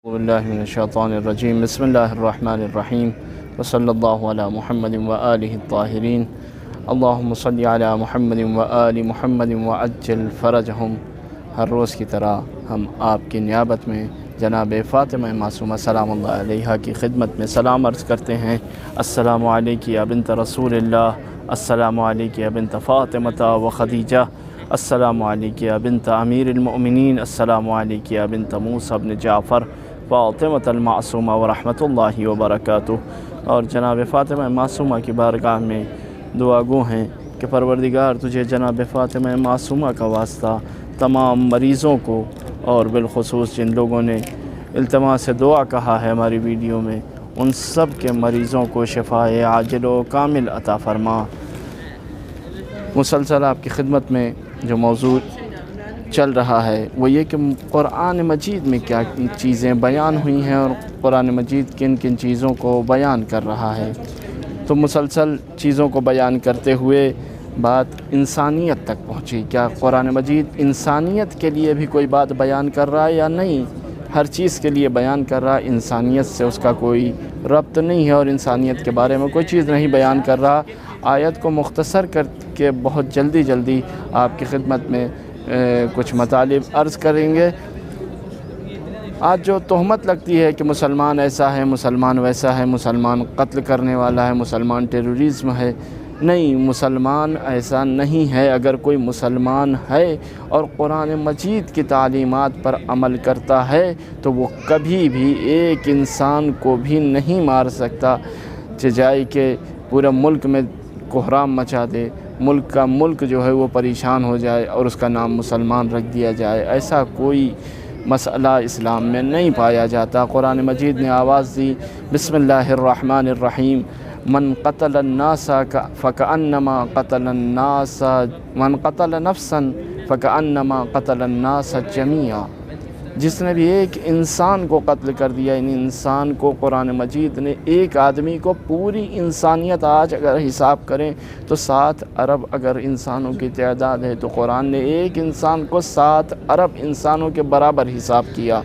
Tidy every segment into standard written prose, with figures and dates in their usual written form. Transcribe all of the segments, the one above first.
باللہ من الشیطان الرجیم بسم اللہ الرحمن الرحیم وصلی اللہ علی محمد وآلہ الطاہرین اللہم صلی علی محمد وآل محمد وعجل فرجہم۔ ہر روز کی طرح ہم آپ کی نیابت میں جناب فاطمہ معصومہ سلام اللہ علیہا کی خدمت میں سلام عرض کرتے ہیں۔ السلام علیکی یا بنت رسول اللہ، السلام علیکی یا بنت فاطمہ و خدیجہ، السلام علیکی یا بنت امیر المؤمنین، السلام علیکی یا بنت موسیٰ بن جعفر فاطمہ المعصومہ ورحمۃ اللہ وبرکاتہ۔ اور جناب فاطمہ معصومہ کی بارگاہ میں دعا گو ہیں کہ پروردگار تجھے جناب فاطمہ معصومہ کا واسطہ تمام مریضوں کو، اور بالخصوص جن لوگوں نے التماس دعا کہا ہے ہماری ویڈیو میں، ان سب کے مریضوں کو شفائے عاجل و کامل عطا فرما۔ مسلسل آپ کی خدمت میں جو موضوع چل رہا ہے وہ یہ کہ قرآن مجید میں کیا چیزیں بیان ہوئی ہیں اور قرآن مجید کن کن چیزوں کو بیان کر رہا ہے۔ تو مسلسل چیزوں کو بیان کرتے ہوئے بات انسانیت تک پہنچی۔ کیا قرآن مجید انسانیت کے لیے بھی کوئی بات بیان کر رہا ہے یا نہیں؟ ہر چیز کے لیے بیان کر رہا ہے، انسانیت سے اس کا کوئی ربط نہیں ہے اور انسانیت کے بارے میں کوئی چیز نہیں بیان کر رہا۔ آیت کو مختصر کر کے بہت جلدی آپ کی خدمت میں کچھ مطالب عرض کریں گے۔ آج جو تہمت لگتی ہے کہ مسلمان ایسا ہے، مسلمان ویسا ہے، مسلمان قتل کرنے والا ہے، مسلمان ٹیررزم ہے، نہیں، مسلمان ایسا نہیں ہے۔ اگر کوئی مسلمان ہے اور قرآن مجید کی تعلیمات پر عمل کرتا ہے تو وہ کبھی بھی ایک انسان کو بھی نہیں مار سکتا، چاہے کہ پورے ملک میں کوہرام مچا دے، ملک کا ملک جو ہے وہ پریشان ہو جائے اور اس کا نام مسلمان رکھ دیا جائے، ایسا کوئی مسئلہ اسلام میں نہیں پایا جاتا۔ قرآن مجید نے آواز دی، بسم اللہ الرحمن الرحیم، من قتل الناس فکأنما قتل الناس، من قتل نفسا فکأنما قتل الناس جمیعا۔ جس نے بھی ایک انسان کو قتل کر دیا، ان انسان کو قرآن مجید نے، ایک آدمی کو، پوری انسانیت آج اگر حساب کریں تو 7 ارب اگر انسانوں کی تعداد ہے تو قرآن نے ایک انسان کو 7 ارب انسانوں کے برابر حساب کیا۔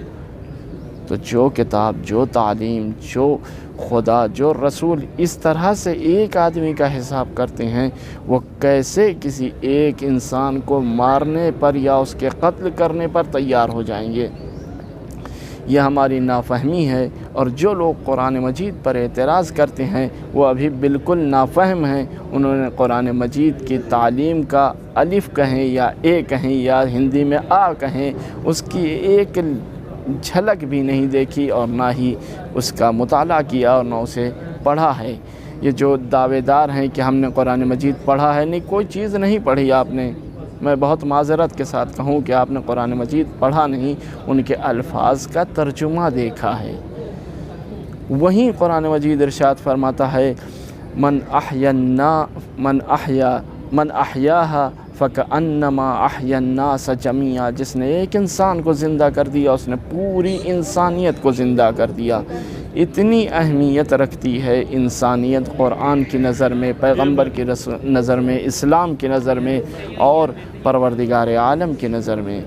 تو جو کتاب، جو تعلیم، جو خدا، جو رسول اس طرح سے ایک آدمی کا حساب کرتے ہیں، وہ کیسے کسی ایک انسان کو مارنے پر یا اس کے قتل کرنے پر تیار ہو جائیں گے؟ یہ ہماری نافہمی ہے، اور جو لوگ قرآن مجید پر اعتراض کرتے ہیں وہ ابھی بالکل نافہم ہیں۔ انہوں نے قرآن مجید کی تعلیم کا الف کہیں یا اے کہیں یا ہندی میں آ کہیں، اس کی ایک جھلک بھی نہیں دیکھی اور نہ ہی اس کا مطالعہ کیا اور نہ اسے پڑھا ہے۔ یہ جو دعوے دار ہیں کہ ہم نے قرآن مجید پڑھا ہے، نہیں، کوئی چیز نہیں پڑھی آپ نے۔ میں بہت معذرت کے ساتھ کہوں کہ آپ نے قرآن مجید پڑھا نہیں، ان کے الفاظ کا ترجمہ دیکھا ہے۔ وہیں قرآن مجید ارشاد فرماتا ہے، من احیاہا فکأنما احیا الناس جمیعا۔ جس نے ایک انسان کو زندہ کر دیا، اس نے پوری انسانیت کو زندہ کر دیا۔ اتنی اہمیت رکھتی ہے انسانیت قرآن کی نظر میں، پیغمبر کی نظر میں، اسلام کی نظر میں اور پروردگار عالم کی نظر میں۔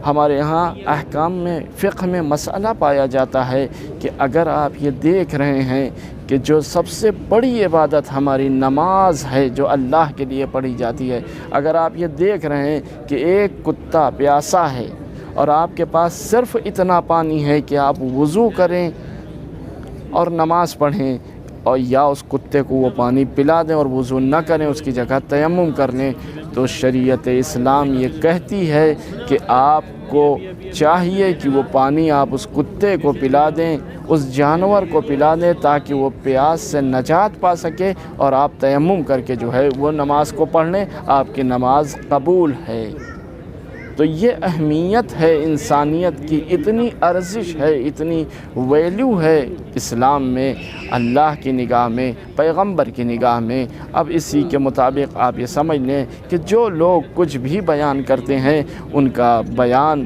ہمارے یہاں احکام میں، فقہ میں مسئلہ پایا جاتا ہے کہ اگر آپ یہ دیکھ رہے ہیں کہ جو سب سے بڑی عبادت ہماری نماز ہے جو اللہ کے لیے پڑھی جاتی ہے، اگر آپ یہ دیکھ رہے ہیں کہ ایک کتا پیاسا ہے اور آپ کے پاس صرف اتنا پانی ہے کہ آپ وضو کریں اور نماز پڑھیں، اور یا اس کتے کو وہ پانی پلا دیں اور وضو نہ کریں، اس کی جگہ تیمم کر لیں، تو شریعت اسلام یہ کہتی ہے کہ آپ کو چاہیے کہ وہ پانی آپ اس کتے کو پلا دیں، اس جانور کو پلا دیں، تاکہ وہ پیاس سے نجات پا سکے اور آپ تیمم کر کے جو ہے وہ نماز کو پڑھ لیں، آپ کی نماز قبول ہے۔ تو یہ اہمیت ہے انسانیت کی، اتنی ارزش ہے، اتنی ویلیو ہے اسلام میں، اللہ کی نگاہ میں، پیغمبر کی نگاہ میں۔ اب اسی کے مطابق آپ یہ سمجھ لیں کہ جو لوگ کچھ بھی بیان کرتے ہیں، ان کا بیان